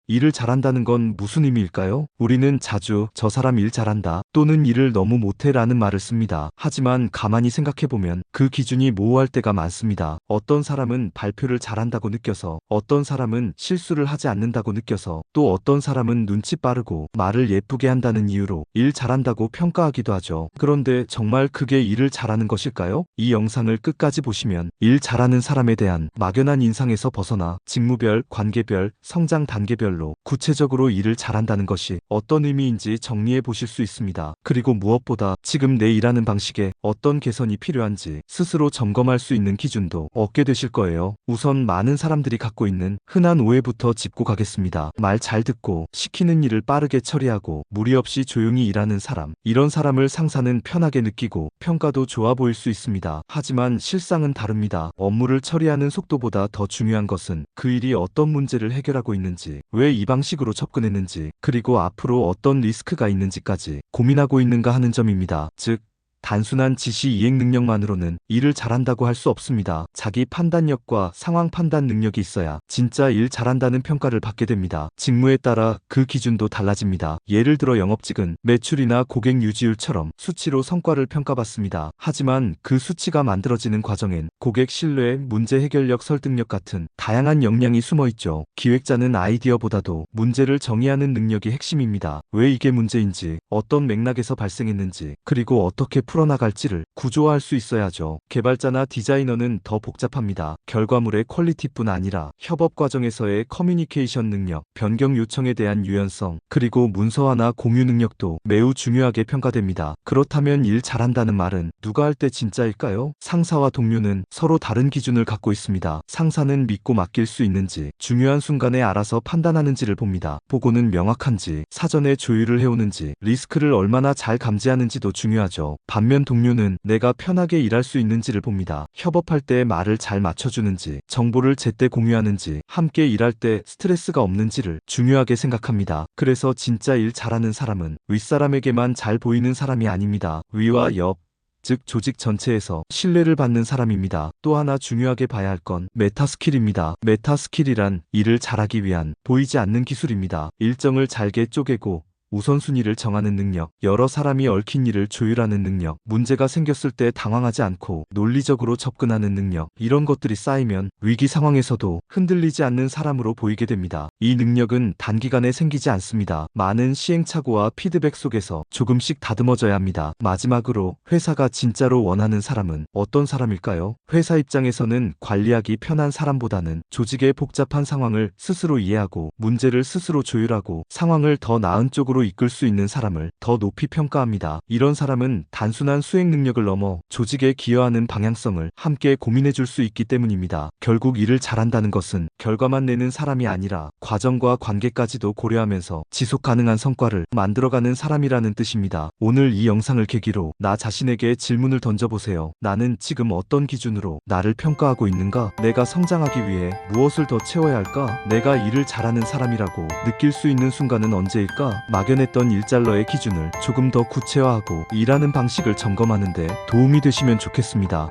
일을 잘한다는 건 무슨 의미일까요? 우리는 자주 저 사람 일 잘한다 또는 일을 너무 못해 라는 말을 씁니다. 하지만 가만히 생각해보면 그 기준이 모호할 때가 많습니다. 어떤 사람은 발표를 잘한다고 느껴서, 어떤 사람은 실수를 하지 않는다고 느껴서, 또 어떤 사람은 눈치 빠르고 말을 예쁘게 한다는 이유로 일 잘한다고 평가하기도 하죠. 그런데 정말 그게 일을 잘하는 것일까요? 이 영상을 끝까지 보시면 일 잘하는 사람에 대한 막연한 인상에서 벗어나 직무별, 관계별, 성장 단계별로 구체적으로 일을 잘한다는 것이 어떤 의미인지 정리해 보실 수 있습니다. 그리고 무엇보다 지금 내 일하는 방식에 어떤 개선이 필요한지 스스로 점검할 수 있는 기준도 얻게 되실 거예요. 우선 많은 사람들이 갖고 있는 흔한 오해부터 짚고 가겠습니다. 말 잘 듣고 시키는 일을 빠르게 처리하고 무리 없이 조용히 일하는 사람. 이런 사람을 상사는 편하게 느끼고 평가도 좋아 보일 수 있습니다. 하지만 실상은 다릅니다. 업무를 처리하는 속도보다 더 중요한 것은 그 일이 어떤 문제를 해결하고 있는지, 왜 이 방식으로 접근했는지, 그리고 앞으로 어떤 리스크가 있는지까지 고민하고 있는가 하는 점입니다. 즉, 단순한 지시 이행 능력만으로는 일을 잘한다고 할 수 없습니다. 자기 판단력과 상황 판단 능력이 있어야 진짜 일 잘한다는 평가를 받게 됩니다. 직무에 따라 그 기준도 달라집니다. 예를 들어 영업직은 매출이나 고객 유지율처럼 수치로 성과를 평가받습니다. 하지만 그 수치가 만들어지는 과정엔 고객 신뢰, 문제 해결력, 설득력 같은 다양한 역량이 숨어 있죠. 기획자는 아이디어보다도 문제를 정의하는 능력이 핵심입니다. 왜 이게 문제인지, 어떤 맥락에서 발생했는지, 그리고 어떻게 풀어나갈지를 구조화할 수 있어야죠. 개발자나 디자이너는 더 복잡합니다. 결과물의 퀄리티뿐 아니라 협업 과정에서의 커뮤니케이션 능력, 변경 요청에 대한 유연성, 그리고 문서화나 공유 능력도 매우 중요하게 평가됩니다. 그렇다면 일 잘한다는 말은 누가 할 때 진짜일까요? 상사와 동료는 서로 다른 기준을 갖고 있습니다. 상사는 믿고 맡길 수 있는지, 중요한 순간에 알아서 판단하는지를 봅니다. 보고는 명확한지, 사전에 조율을 해오는지, 리스크를 얼마나 잘 감지하는지도 중요하죠. 반면 동료는 내가 편하게 일할 수 있는지를 봅니다. 협업할 때 말을 잘 맞춰주는지, 정보를 제때 공유하는지, 함께 일할 때 스트레스가 없는지를 중요하게 생각합니다. 그래서 진짜 일 잘하는 사람은 윗사람에게만 잘 보이는 사람이 아닙니다. 위와 옆, 즉 조직 전체에서 신뢰를 받는 사람입니다. 또 하나 중요하게 봐야 할 건 메타스킬입니다. 메타스킬이란 일을 잘하기 위한 보이지 않는 기술입니다. 일정을 잘게 쪼개고 우선순위를 정하는 능력, 여러 사람이 얽힌 일을 조율하는 능력, 문제가 생겼을 때 당황하지 않고 논리적으로 접근하는 능력, 이런 것들이 쌓이면 위기 상황에서도 흔들리지 않는 사람으로 보이게 됩니다. 이 능력은 단기간에 생기지 않습니다. 많은 시행착오와 피드백 속에서 조금씩 다듬어져야 합니다. 마지막으로 회사가 진짜로 원하는 사람은 어떤 사람일까요? 회사 입장에서는 관리하기 편한 사람보다는 조직의 복잡한 상황을 스스로 이해하고 문제를 스스로 조율하고 상황을 더 나은 쪽으로 이끌 수 있는 사람을 더 높이 평가합니다. 이런 사람은 단순한 수행 능력을 넘어 조직에 기여하는 방향성을 함께 고민해 줄 수 있기 때문입니다. 결국 일을 잘한다는 것은 결과만 내는 사람이 아니라 과정과 관계까지도 고려하면서 지속 가능한 성과를 만들어가는 사람이라는 뜻입니다. 오늘 이 영상을 계기로 나 자신에게 질문을 던져보세요. 나는 지금 어떤 기준으로 나를 평가하고 있는가? 내가 성장하기 위해 무엇을 더 채워야 할까? 내가 일을 잘하는 사람이라고 느낄 수 있는 순간은 언제일까? 막연했던 일잘러의 기준을 조금 더 구체화하고 일하는 방식을 점검하는 데 도움이 되시면 좋겠습니다.